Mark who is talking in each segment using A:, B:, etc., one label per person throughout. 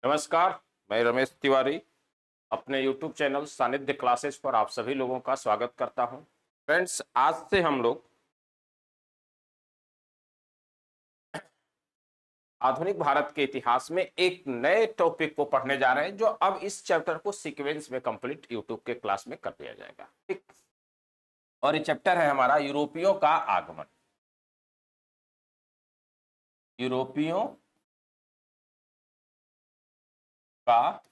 A: नमस्कार, मैं रमेश तिवारी अपने YouTube चैनल सानिध्य क्लासेस पर आप सभी लोगों का स्वागत करता हूं। फ्रेंड्स, आज से हम लोग आधुनिक भारत के इतिहास में एक नए टॉपिक को पढ़ने जा रहे हैं, जो अब इस चैप्टर को सीक्वेंस में कंप्लीट YouTube के क्लास में कर दिया जाएगा। ठीक, और ये चैप्टर है हमारा यूरोपियों का आगमन। यूरोपियों का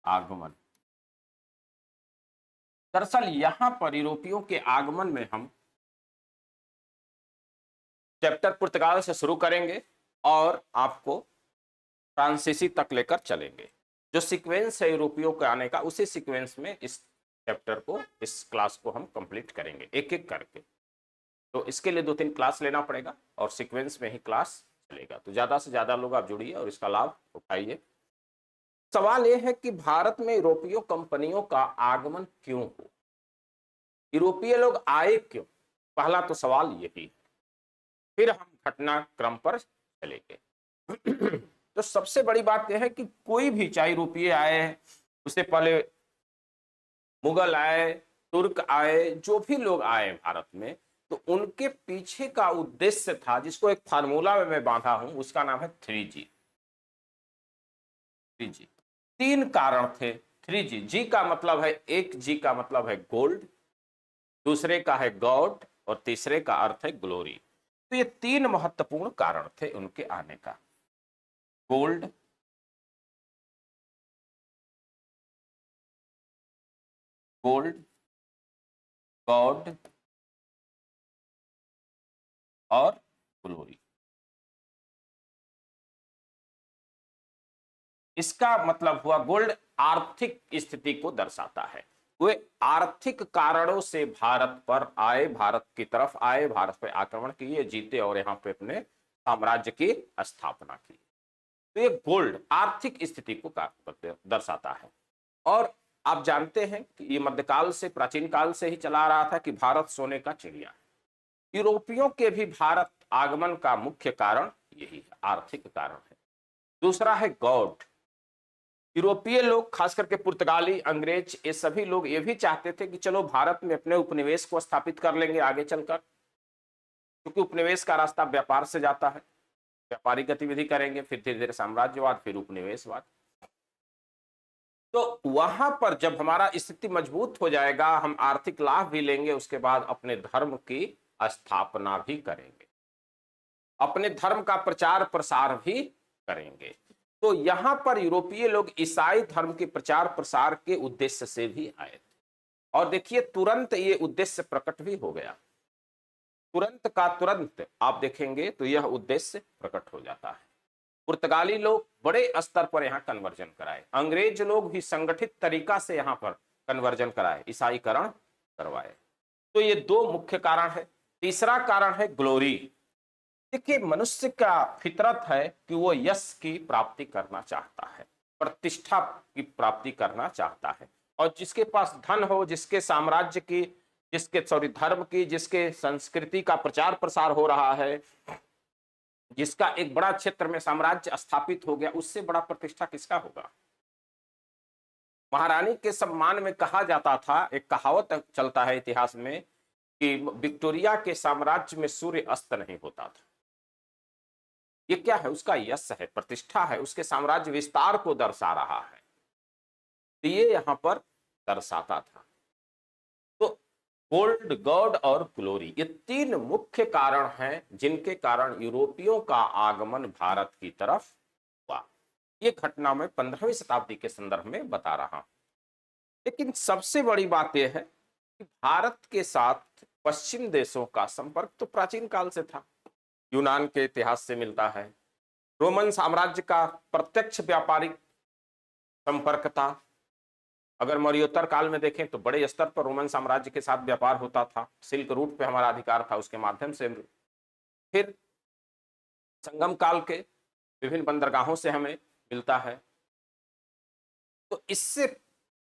A: आगमन। दरअसल यहां पर यूरोपियों के आगमन में हम चैप्टर पुर्तगाल से शुरू करेंगे और आपको फ्रांसीसी तक लेकर चलेंगे। जो सीक्वेंस है यूरोपियों के आने का, उसी सीक्वेंस में इस चैप्टर को, इस क्लास को हम कंप्लीट करेंगे एक एक करके। तो इसके लिए 2-3 क्लास लेना पड़ेगा और सीक्वेंस में ही क्लास चलेगा। तो ज्यादा से ज्यादा लोग आप जुड़िए और इसका लाभ उठाइए। सवाल यह है कि भारत में यूरोपीय कंपनियों का आगमन क्यों हुआ, यूरोपीय लोग आए क्यों? पहला तो सवाल यही है, फिर हम घटनाक्रम पर चलेंगे। तो सबसे बड़ी बात यह है कि कोई भी, चाहे यूरोपीय आए, उससे पहले मुगल आए, तुर्क आए, जो भी लोग आए भारत में, तो उनके पीछे का उद्देश्य था, जिसको एक फार्मूला में मैं बांधा हूं, उसका नाम है 3G। 3G 3 कारण थे। 3G, जी का मतलब है, एक जी का मतलब है गोल्ड, दूसरे का है गॉड और तीसरे का अर्थ है ग्लोरी। तो ये 3 महत्वपूर्ण कारण थे उनके आने का। गोल्ड, गोल्ड, गॉड और ग्लोरी। इसका मतलब हुआ, गोल्ड आर्थिक स्थिति को दर्शाता है। वे आर्थिक कारणों से भारत पर आए, भारत की तरफ आए, भारत पर आक्रमण किए, जीते और यहाँ पे अपने साम्राज्य की स्थापना की। तो ये गोल्ड आर्थिक स्थिति को दर्शाता है। और आप जानते हैं कि ये मध्यकाल से, प्राचीन काल से ही चला आ रहा था कि भारत सोने का चिड़िया है। यूरोपियों के भी भारत आगमन का मुख्य कारण यही है, आर्थिक कारण है। दूसरा है गॉड। यूरोपीय लोग, खास करके पुर्तगाली, अंग्रेज, ये सभी लोग ये भी चाहते थे कि चलो भारत में अपने उपनिवेश को स्थापित कर लेंगे आगे चलकर, क्योंकि उपनिवेश का रास्ता व्यापार से जाता है। व्यापारिक गतिविधि करेंगे, फिर धीरे धीरे साम्राज्यवाद, फिर उपनिवेशवाद। तो वहां पर जब हमारा स्थिति मजबूत हो जाएगा, हम आर्थिक लाभ भी लेंगे, उसके बाद अपने धर्म की स्थापना भी करेंगे, अपने धर्म का प्रचार प्रसार भी करेंगे। तो यहां पर यूरोपीय लोग ईसाई धर्म के प्रचार प्रसार के उद्देश्य से भी आए थे। और देखिए, तुरंत ये उद्देश्य प्रकट भी हो गया। तुरंत का तुरंत आप देखेंगे तो यह उद्देश्य प्रकट हो जाता है। पुर्तगाली लोग बड़े स्तर पर यहाँ कन्वर्जन कराए, अंग्रेज लोग भी संगठित तरीका से यहाँ पर कन्वर्जन कराए, ईसाईकरण करवाए। तो ये 2 मुख्य कारण है। तीसरा कारण है ग्लोरी। देखिए, मनुष्य का फितरत है कि वो यश की प्राप्ति करना चाहता है, प्रतिष्ठा की प्राप्ति करना चाहता है। और जिसके पास धन हो, जिसके साम्राज्य की, धर्म की, जिसके संस्कृति का प्रचार प्रसार हो रहा है, जिसका एक बड़ा क्षेत्र में साम्राज्य स्थापित हो गया, उससे बड़ा प्रतिष्ठा किसका होगा? महारानी के सम्मान में कहा जाता था, एक कहावत चलता है इतिहास में, कि विक्टोरिया के साम्राज्य में सूर्य अस्त नहीं होता था। ये क्या है? उसका यश है, प्रतिष्ठा है, उसके साम्राज्य विस्तार को दर्शा रहा है। तो ये यहां पर दर्शाता था। तो गोल्ड, गॉड और ग्लोरी, ये 3 मुख्य कारण हैं जिनके कारण यूरोपियों का आगमन भारत की तरफ हुआ। ये घटना मैं 15वीं शताब्दी के संदर्भ में बता रहा हूं। लेकिन सबसे बड़ी बात यह है कि भारत के साथ पश्चिम देशों का संपर्क तो प्राचीन काल से था। यूनान के इतिहास से मिलता है, रोमन साम्राज्य का प्रत्यक्ष व्यापारिक संपर्क था। अगर मौर्योत्तर काल में देखें तो बड़े स्तर पर रोमन साम्राज्य के साथ व्यापार होता था, सिल्क रूट पे हमारा अधिकार था, उसके माध्यम से। फिर संगम काल के विभिन्न बंदरगाहों से हमें मिलता है। तो इससे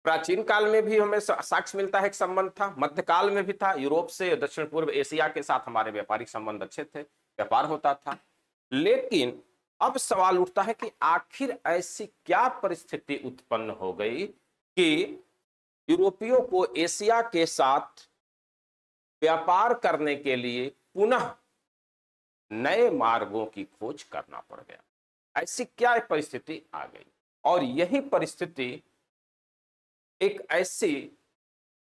A: प्राचीन काल में भी हमें साक्ष्य मिलता है, एक संबंध था। मध्यकाल में भी था, यूरोप से दक्षिण पूर्व एशिया के साथ हमारे व्यापारिक संबंध अच्छे थे, व्यापार होता था। लेकिन अब सवाल उठता है कि आखिर ऐसी क्या परिस्थिति उत्पन्न हो गई कि यूरोपियों को एशिया के साथ व्यापार करने के लिए पुनः नए मार्गों की खोज करना पड़ गया। ऐसी क्या परिस्थिति आ गई? और यही परिस्थिति एक ऐसी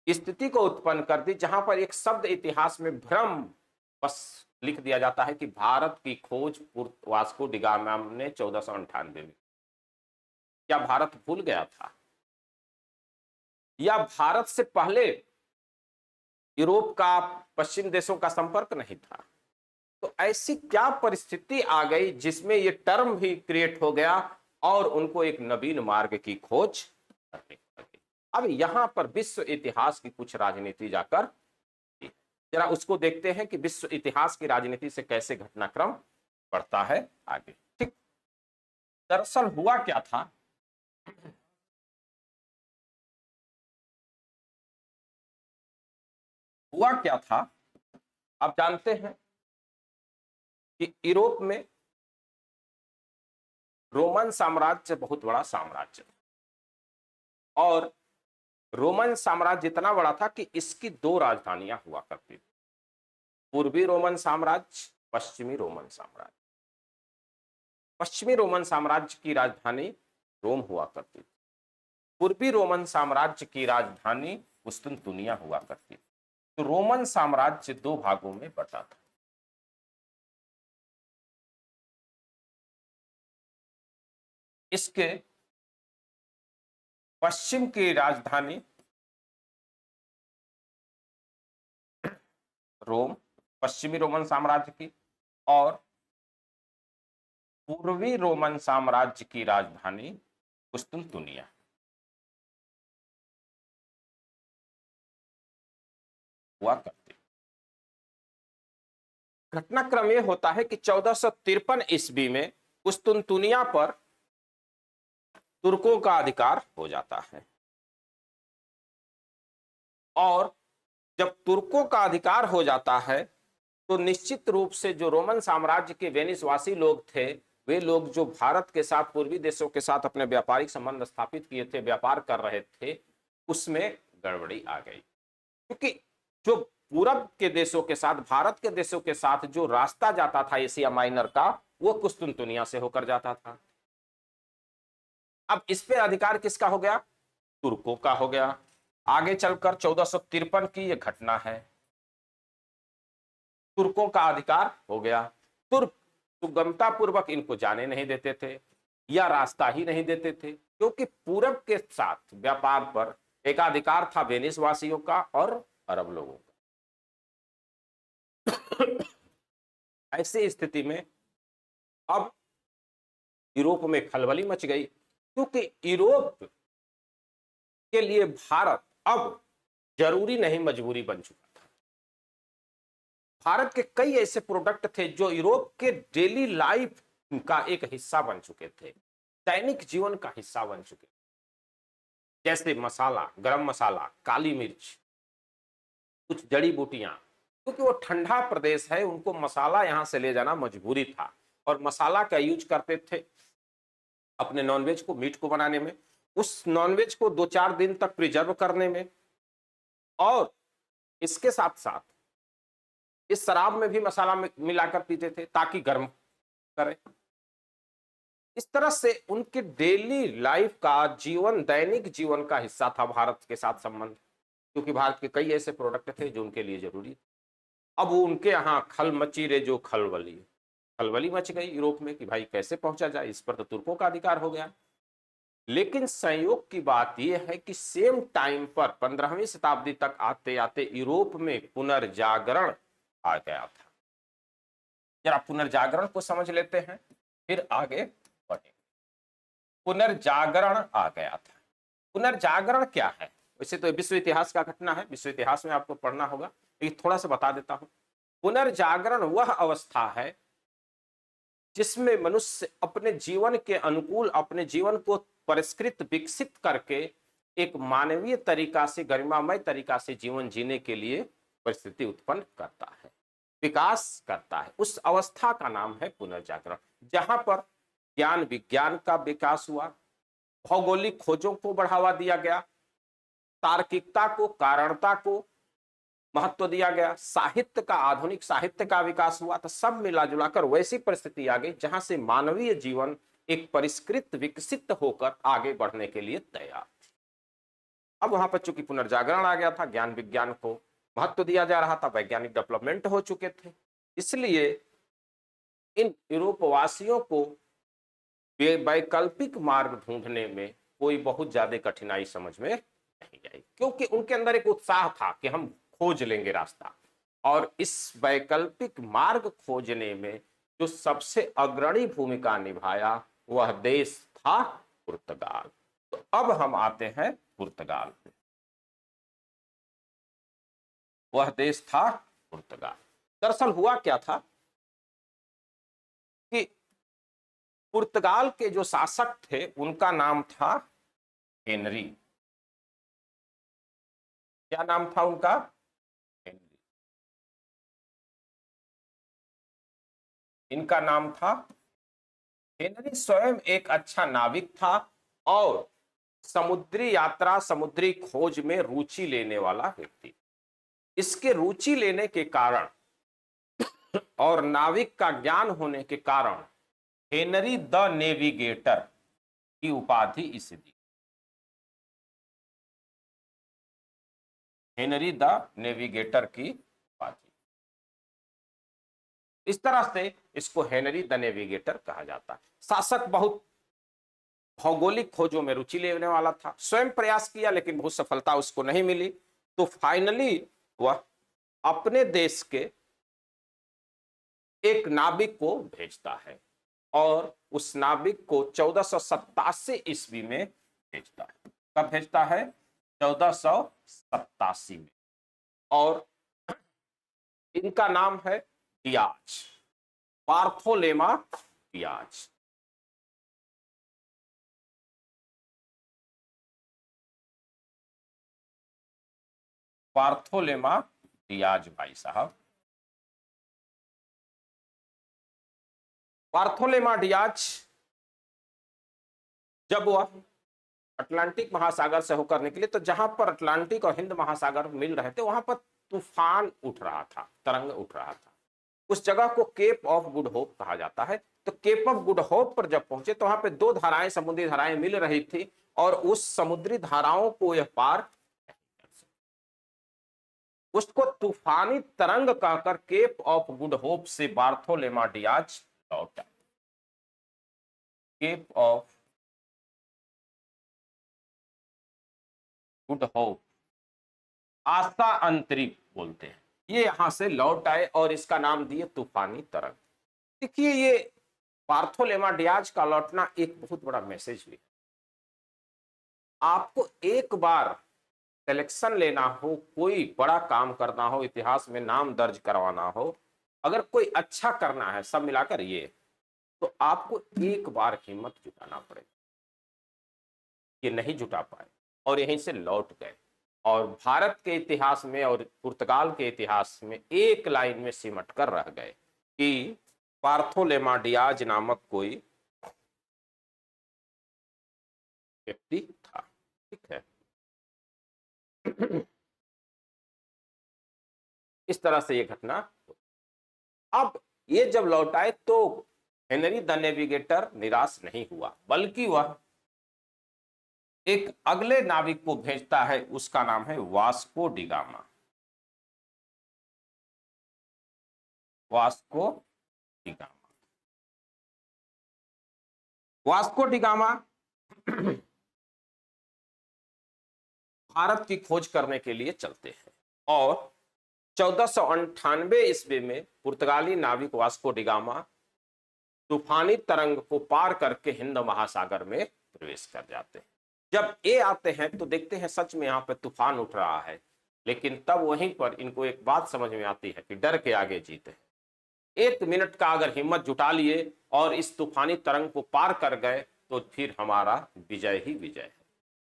A: स्थिति को उत्पन्न कर दी जहां पर एक शब्द इतिहास में भ्रम बस लिख दिया जाता है कि भारत की खोज वास्को डी गामा ने 1498 में। क्या भारत भूल गया था, या भारत से पहले यूरोप का पश्चिम देशों का संपर्क नहीं था? तो ऐसी क्या परिस्थिति आ गई जिसमें ये टर्म भी क्रिएट हो गया और उनको एक नवीन मार्ग की खोज करनी पड़ी? अब यहां पर विश्व इतिहास की कुछ राजनीति जाकर, जरा उसको देखते हैं कि विश्व इतिहास की राजनीति से कैसे घटनाक्रम बढ़ता है आगे। ठीक, दरअसल हुआ क्या था, हुआ क्या था आप जानते हैं कि यूरोप में रोमन साम्राज्य बहुत बड़ा साम्राज्य था, और रोमन साम्राज्य इतना बड़ा था कि इसकी दो राजधानियां हुआ करती थी, पूर्वी रोमन साम्राज्य, पश्चिमी रोमन साम्राज्य। पश्चिमी रोमन साम्राज्य की राजधानी रोम हुआ करती थी, पूर्वी रोमन साम्राज्य की राजधानी कुस्तुनतुनिया हुआ करती थी। तो रोमन साम्राज्य दो भागों में बटा था। इसके पश्चिम की राजधानी रोम, पश्चिमी रोमन साम्राज्य की, और पूर्वी रोमन साम्राज्य की राजधानी कुस्तुनतुनिया हुआ करती। घटनाक्रम यह होता है कि 1453 ईस्वी में कुस्तुनतुनिया पर तुर्कों का अधिकार हो जाता है, और जब तुर्कों का अधिकार हो जाता है तो निश्चित रूप से जो रोमन साम्राज्य के वेनिसवासी लोग थे, वे लोग जो भारत के साथ, पूर्वी देशों के साथ अपने व्यापारिक संबंध स्थापित किए थे, व्यापार कर रहे थे, उसमें गड़बड़ी आ गई। क्योंकि जो पूरब के देशों के साथ, भारत के देशों के साथ जो रास्ता जाता था एशिया माइनर का, वो कुस्तुनतुनिया से होकर जाता था। अब इस पे अधिकार किसका हो गया? तुर्कों का हो गया। आगे चलकर 1453 की यह घटना है, तुर्कों का अधिकार हो गया। तुर्क सुगमता पूर्वक इनको जाने नहीं देते थे, या रास्ता ही नहीं देते थे, क्योंकि पूरब के साथ व्यापार पर एकाधिकार था वेनिस वासियों का और अरब लोगों का। ऐसी स्थिति में अब यूरोप में खलबली मच गई, क्योंकि यूरोप के लिए भारत अब जरूरी नहीं मजबूरी बन चुका था। भारत के कई ऐसे प्रोडक्ट थे जो यूरोप के डेली लाइफ का एक हिस्सा बन चुके थे, दैनिक जीवन का हिस्सा बन चुके, जैसे मसाला, गरम मसाला, काली मिर्च, कुछ जड़ी बूटियां। क्योंकि वो ठंडा प्रदेश है, उनको मसाला यहां से ले जाना मजबूरी था, और मसाला का यूज करते थे अपने नॉनवेज को, मीट को बनाने में, उस नॉनवेज को 2-4 दिन तक प्रिजर्व करने में, और इसके साथ साथ इस शराब में भी मसाला मिलाकर पीते थे ताकि गर्म करे। इस तरह से उनके डेली लाइफ का जीवन, दैनिक जीवन का हिस्सा था भारत के साथ संबंध, क्योंकि भारत के कई ऐसे प्रोडक्ट थे जो उनके लिए जरूरी। अब वो उनके यहाँ खल मची रे, जो खलबली मच गई यूरोप में कि भाई कैसे पहुंचा जाए, इस पर तो तुर्कों का अधिकार हो गया। लेकिन संयोग की बात यह है कि सेम टाइम पर 15वीं शताब्दी तक आते आते यूरोप में पुनर्जागरण आ गया था। जरा पुनर्जागरण को समझ लेते हैं, फिर आगे बढ़े। पुनर्जागरण आ गया था। पुनर्जागरण क्या है? वैसे तो विश्व इतिहास का घटना है, विश्व इतिहास में आपको पढ़ना होगा, लेकिन थोड़ा सा बता देता हूं। पुनर्जागरण वह अवस्था है जिसमें मनुष्य अपने जीवन के अनुकूल, अपने जीवन को परिष्कृत, विकसित करके एक मानवीय तरीका से, गरिमामय तरीका से जीवन जीने के लिए परिस्थिति उत्पन्न करता है, विकास करता है। उस अवस्था का नाम है पुनर्जागरण, जहां पर ज्ञान विज्ञान का विकास हुआ, भौगोलिक खोजों को बढ़ावा दिया गया, तार्किकता को, कारणता को महत्व दिया गया, साहित्य का, आधुनिक साहित्य का विकास हुआ। तो सब मिला जुलाकर वैसी परिस्थिति आ गई जहां से मानवीय जीवन एक परिष्कृत, विकसित होकर आगे बढ़ने के लिए तैयार। अब वहां पर चूंकि पुनर्जागरण आ गया था, ज्ञान विज्ञान को महत्व दिया जा रहा था, वैज्ञानिक डेवलपमेंट हो चुके थे, इसलिए इन यूरोपवासियों को वैकल्पिक मार्ग ढूंढने में कोई बहुत ज्यादा कठिनाई समझ में नहीं आई, क्योंकि उनके अंदर एक उत्साह था कि हम खोज लेंगे रास्ता। और इस वैकल्पिक मार्ग खोजने में जो सबसे अग्रणी भूमिका निभाया वह देश था पुर्तगाल। तो अब हम आते हैं पुर्तगाल पे। वह देश था पुर्तगाल। दरअसल हुआ क्या था कि पुर्तगाल के जो शासक थे उनका नाम था हेनरी। क्या नाम था उनका? हेनरी। इनका नाम था हेनरी। स्वयं एक अच्छा नाविक था और समुद्री यात्रा, समुद्री खोज में रुचि लेने वाला व्यक्ति। इसके रुचि लेने के कारण और नाविक का ज्ञान होने के कारण हेनरी द नेविगेटर की उपाधि इसे दी। हेनरी द नेविगेटर की उपाधि। इस तरह से इसको हेनरी द नेविगेटर कहा जाता है। शासक बहुत भौगोलिक खोजों में रुचि लेने वाला था, स्वयं प्रयास किया लेकिन बहुत सफलता उसको नहीं मिली। तो फाइनली वह अपने देश के एक नाविक को भेजता है और उस नाविक को 1487 ईस्वी में भेजता है। कब भेजता है? 1487 में। और इनका नाम है डियाज, बार्थोलेमा डियाज। बार्थोलेमा डियाज भाई साहब। बार्थोलेमा डियाज जब वह अटलांटिक महासागर से होकर निकले तो जहां पर अटलांटिक और हिंद महासागर मिल रहे थे वहां पर तूफान उठ रहा था, तरंग उठ रहा था। उस जगह को केप ऑफ गुड होप कहा जाता है। तो केप ऑफ गुड होप पर जब पहुंचे तो वहां पे दो धाराएं, समुद्री धाराएं मिल रही थी और उस समुद्री धाराओं को यह पार, उसको तूफानी तरंग कहकर केप ऑफ गुड होप से बार्थोलेमा डियाज लौटा। केप ऑफ गुड होप, आशा अंतरिक्ष बोलते हैं, ये यहां से लौट आए और इसका नाम दिए तूफानी तरंग। देखिए ये बार्थोलेमा डियाज का लौटना एक बहुत बड़ा मैसेज भी है। आपको एक बार सिलेक्शन लेना हो, कोई बड़ा काम करना हो, इतिहास में नाम दर्ज करवाना हो, अगर कोई अच्छा करना है सब मिलाकर ये, तो आपको एक बार हिम्मत जुटाना पड़ेगा। ये नहीं जुटा पाए और यहीं से लौट गए और भारत के इतिहास में और पुर्तगाल के इतिहास में एक लाइन में सिमट कर रह गए कि बार्थोलेमा डियाज नामक कोई व्यक्ति था। ठीक है। इस तरह से ये घटना। अब ये जब लौटाए तो हेनरी द नेविगेटर निराश नहीं हुआ, बल्कि वह एक अगले नाविक को भेजता है, उसका नाम है Vasco da Gama. Vasco da Gama. Vasco da Gama Bharat की खोज करने के लिए चलते हैं और 1498 ईस्वी में पुर्तगाली नाविक वास्को डिगामा तूफानी तरंग को पार करके हिंद महासागर में प्रवेश कर जाते हैं। जब ये आते हैं तो देखते हैं सच में यहाँ पे तूफान उठ रहा है, लेकिन तब वहीं पर इनको एक बात समझ में आती है कि डर के आगे जीत है। 1 मिनट का अगर हिम्मत जुटा लिए और इस तूफानी तरंग को पार कर गए तो फिर हमारा विजय ही विजय है।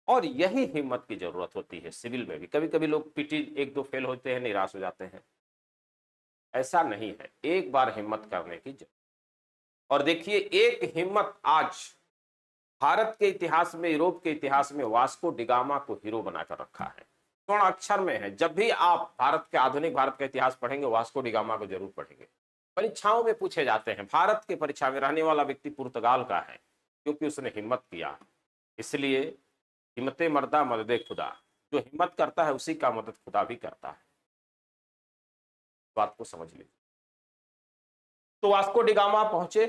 A: और यही हिम्मत की जरूरत होती है सिविल में भी। कभी कभी लोग पीटी 1-2 फेल होते हैं, निराश हो जाते हैं। ऐसा नहीं है, एक बार हिम्मत करने की जरूरत। और देखिए एक हिम्मत आज भारत के इतिहास में, यूरोप के इतिहास में वास्को डिगामा को हीरो बनाकर रखा है। स्वर्ण अक्षर में है। जब भी आप भारत के, आधुनिक भारत का इतिहास पढ़ेंगे, वास्को डिगामा को जरूर पढ़ेंगे। परीक्षाओं में पूछे जाते हैं। भारत के परीक्षा में रहने वाला व्यक्ति पुर्तगाल का है, क्योंकि उसने हिम्मत किया। इसलिए हिम्मते मर्दा मददे खुदा, जो हिम्मत करता है उसी का मदद खुदा भी करता है। बात को समझ लीजिए। तो वास्को डिगामा पहुंचे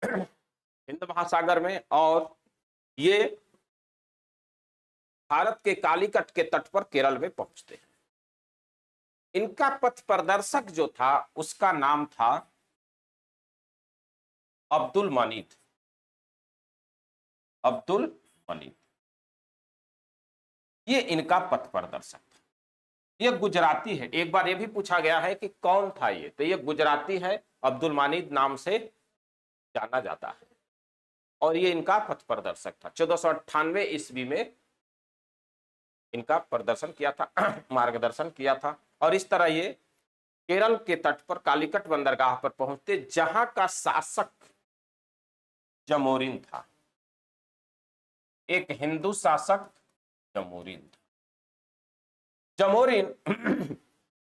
A: हिंद महासागर में, और ये भारत के कालीकट के तट पर केरल में पहुंचते हैं। इनका पथ प्रदर्शक जो था उसका नाम था अब्दुल मनीद। अब्दुल मनीद, ये इनका पथ प्रदर्शक था। ये गुजराती है। एक बार ये भी पूछा गया है कि कौन था ये, तो ये गुजराती है, अब्दुल मनीद नाम से जाना जाता है। और ये इनका पथ प्रदर्शक था। 1498 ईस्वी में इनका प्रदर्शन किया था, मार्गदर्शन किया था। और इस तरह ये केरल के तट पर कालीकट बंदरगाह पर पहुंचते, जहां का शासक जमोरिन था, एक हिंदू शासक जमोरिन था। जमोरिन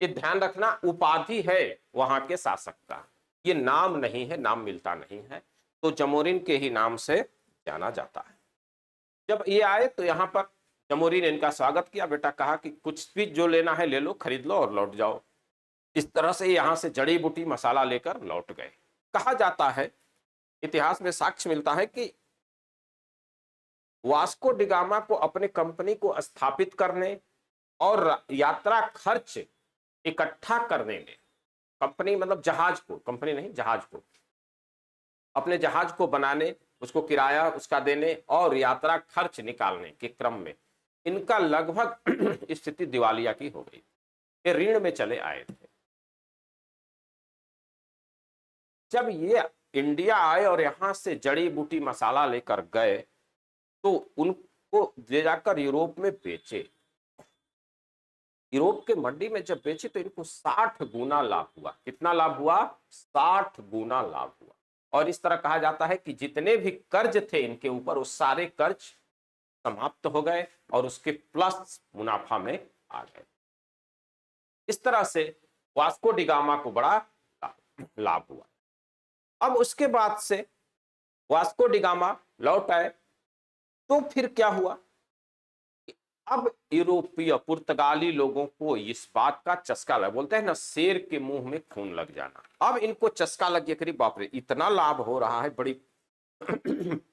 A: ये ध्यान रखना, उपाधि है वहां के शासक का, ये नाम नहीं है, नाम मिलता नहीं है। तो जमोरिन के ही नाम से जाना जाता है। जब ये आए तो यहाँ पर जमोरिन ने इनका स्वागत किया। बेटा कहा कि कुछ भी जो लेना है ले लो, खरीद लो और लौट जाओ। इस तरह से यहाँ से जड़ी बूटी मसाला लेकर लौट गए। कहा जाता है, इतिहास में साक्ष्य मिलता है कि वास्को डिगामा को अपने कंपनी को स्थापित करने और यात्रा खर्च इकट्ठा करने में, कंपनी मतलब जहाज को, कंपनी नहीं जहाज को, अपने जहाज को बनाने, उसको किराया उसका देने और यात्रा खर्च निकालने के क्रम में इनका लगभग स्थिति दिवालिया की हो गई। ये ऋण में चले आए थे। जब ये इंडिया आए और यहां से जड़ी बूटी मसाला लेकर गए तो उनको ले जाकर यूरोप में बेचे। यूरोप के मंडी में जब बेचे तो इनको 60 गुना लाभ हुआ। कितना लाभ हुआ? 60 गुना लाभ हुआ। और इस तरह कहा जाता है कि जितने भी कर्ज थे इनके ऊपर, वो सारे कर्ज समाप्त हो गए और उसके प्लस मुनाफा में आ गए। इस तरह से वास्को डिगामा को बड़ा लाभ हुआ। अब उसके बाद से वास्को डिगामा लौट आए तो फिर क्या हुआ? अब यूरोपीय पुर्तगाली लोगों को इस बात का चस्का लगा। बोलते हैं ना, शेर के मुंह में खून लग जाना। अब इनको चस्का लग गया कि बाप रे, इतना लाभ हो रहा है, बड़ी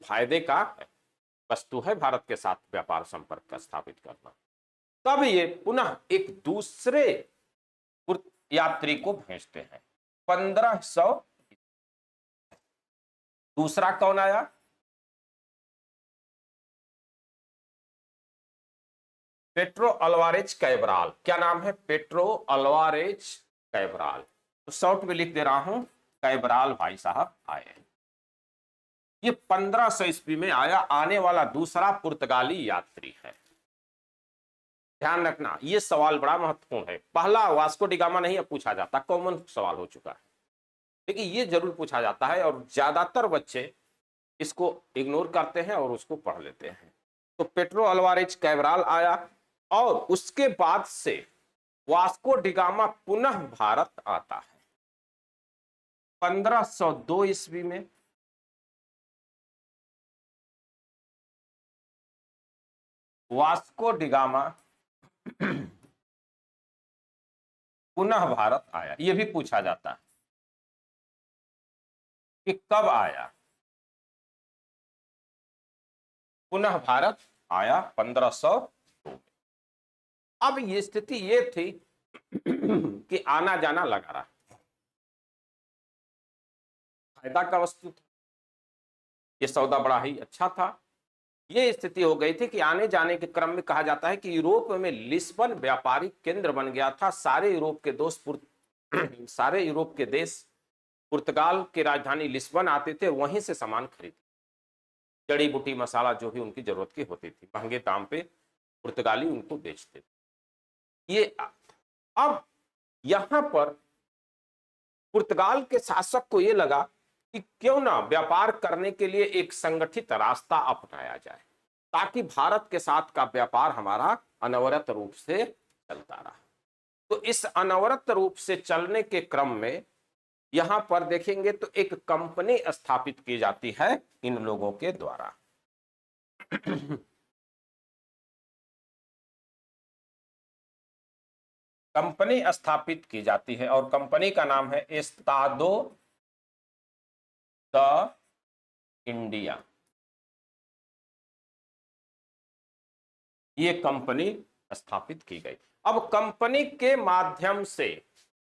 A: फायदे का वस्तु है भारत के साथ व्यापार संपर्क का स्थापित करना। तब ये पुनः एक दूसरे यात्री को भेजते हैं। 1500 दूसरा कौन आया? Petro Alvarez Cabral. क्या नाम है? Petro Alvarez Cabral. तो शॉर्ट में लिख दे रहा हूं, कैब्राल भाई साहब आए। ये 1500 ईस्वी में आया, आने वाला दूसरा पुर्तगाली यात्री है। ध्यान रखना, ये सवाल बड़ा महत्वपूर्ण है। पहला वास्को डिगामा नहीं अब पूछा जाता, कॉमन सवाल हो चुका है, लेकिन ये जरूर पूछा जाता है और ज्यादातर बच्चे इसको इग्नोर करते हैं और उसको पढ़ लेते हैं। तो पेट्रो अल्वारेज कैब्राल आया और उसके बाद से वास्को डिगामा पुनः भारत आता है 1502 ईस्वी में। वास्को डिगामा पुनः भारत आया। यह भी पूछा जाता है कि कब आया। पुनः भारत आया 1502 में। अब ये स्थिति ये थी कि आना जाना लगा रहा, फायदा का वस्तु था, ये सौदा बड़ा ही अच्छा था। ये स्थिति हो गई थी कि आने जाने के क्रम में कहा जाता है कि यूरोप में लिस्बन व्यापारिक केंद्र बन गया था। सारे यूरोप के सारे यूरोप के देश पुर्तगाल की राजधानी लिस्बन आते थे, वहीं से सामान खरीद, जड़ी बूटी मसाला जो भी उनकी जरूरत की होती थी, महंगे दाम पे पुर्तगाली उनको बेचते थे। ये अब यहां पर पुर्तगाल के शासक को यह लगा कि क्यों ना व्यापार करने के लिए एक संगठित रास्ता अपनाया जाए, ताकि भारत के साथ का व्यापार हमारा अनवरत रूप से चलता रहा। तो इस अनवरत रूप से चलने के क्रम में यहां पर देखेंगे तो एक कंपनी स्थापित की जाती है इन लोगों के द्वारा। कंपनी स्थापित की जाती है और कंपनी का नाम है एस्तादो द इंडिया। ये कंपनी स्थापित की गई। अब कंपनी के माध्यम से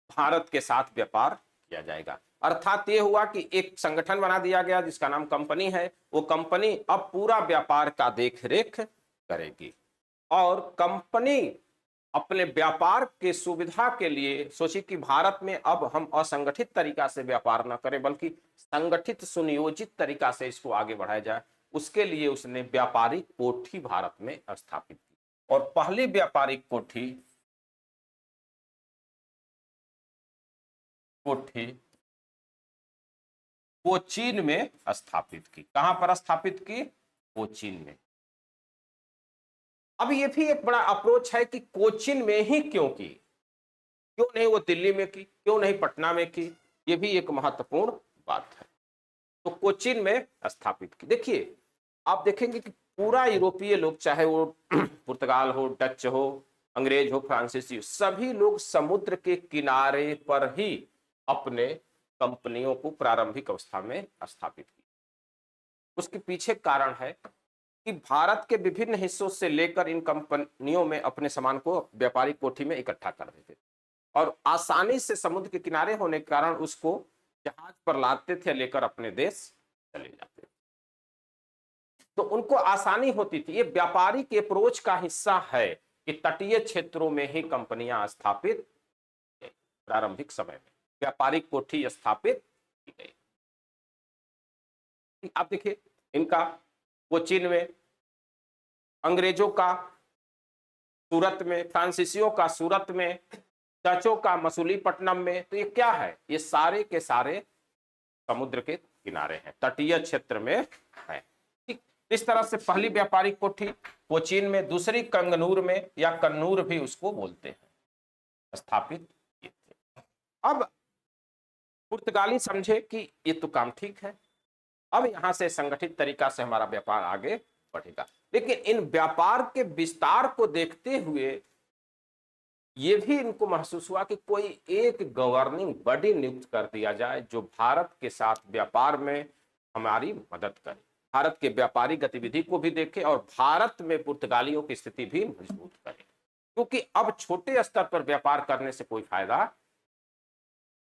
A: भारत के साथ व्यापार किया जाएगा, अर्थात ये हुआ कि एक संगठन बना दिया गया जिसका नाम कंपनी है। वो कंपनी अब पूरा व्यापार का देखरेख करेगी और कंपनी अपने व्यापार के सुविधा के लिए सोची कि भारत में अब हम असंगठित तरीका से व्यापार न करें बल्कि संगठित सुनियोजित तरीका से इसको आगे बढ़ाया जाए। उसके लिए उसने व्यापारिक कोठी भारत में स्थापित की और पहली व्यापारिक कोठी कोचीन में स्थापित की। कहां पर स्थापित की? कोचीन में। अब ये भी एक बड़ा अप्रोच है कि कोचीन में ही क्यों की, क्यों नहीं वो दिल्ली में की, क्यों नहीं पटना में की? ये भी एक महत्वपूर्ण बात है। तो कोचीन में स्थापित की। देखिए, आप देखेंगे कि पूरा यूरोपीय लोग, चाहे वो पुर्तगाल हो, डच हो, अंग्रेज हो, फ्रांसीसी हो, सभी लोग समुद्र के किनारे पर ही अपने कंपनियों को प्रारंभिक अवस्था में स्थापित की। उसके पीछे कारण है कि भारत के विभिन्न हिस्सों से लेकर इन कंपनियों में अपने सामान को व्यापारिक कोठी में इकट्ठा कर देते और आसानी से समुद्र के किनारे होने के कारण उसको जहाज पर लादते थे, लेकर अपने देश चले जाते थे, तो उनको आसानी होती थी। ये व्यापारिक अप्रोच का हिस्सा है कि तटीय क्षेत्रों में ही कंपनियां स्थापित, प्रारंभिक समय में व्यापारिक कोठी स्थापित की गई। आप देखिए, इनका कोचीन में, अंग्रेजों का सूरत में, फ्रांसीसियों का सूरत में, डचों का मसूलीपट्टनम में। तो ये क्या है? ये सारे के सारे समुद्र के किनारे हैं, तटीय क्षेत्र में है। इस तरह से पहली व्यापारिक कोठी कोचीन में, दूसरी कंगनूर में या कन्नूर भी उसको बोलते हैं, स्थापित किए थे। अब पुर्तगाली समझे कि ये तो काम ठीक है, अब यहां से संगठित तरीका से हमारा व्यापार आगे बढ़ेगा। लेकिन इन व्यापार के विस्तार को देखते हुए ये भी इनको महसूस हुआ कि कोई एक गवर्निंग बॉडी नियुक्त कर दिया जाए जो भारत के साथ व्यापार में हमारी मदद करे, भारत के व्यापारिक गतिविधि को भी देखे और भारत में पुर्तगालियों की स्थिति भी मजबूत करे, क्योंकि अब छोटे स्तर पर व्यापार करने से कोई फायदा।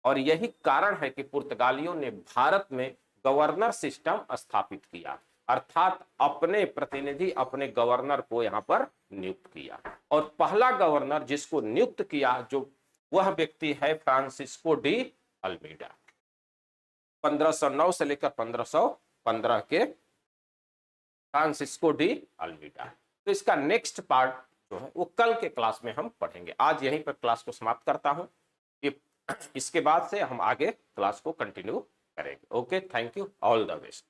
A: और यही कारण है कि पुर्तगालियों ने भारत में गवर्नर सिस्टम स्थापित किया, अर्थात अपने प्रतिनिधि, अपने गवर्नर को यहां पर नियुक्त किया। और पहला गवर्नर जिसको नियुक्त किया, जो वह व्यक्ति है फ्रांसिस्को डी अल्मीडा। 1509 से लेकर 1515 के फ्रांसिस्को डी अल्मीडा। तो इसका नेक्स्ट पार्ट जो है वो कल के क्लास में हम पढ़ेंगे। आज यहीं पर क्लास को समाप्त करता हूं। इसके बाद से हम आगे क्लास को कंटिन्यू करेंगे। Okay, thank you, all the best.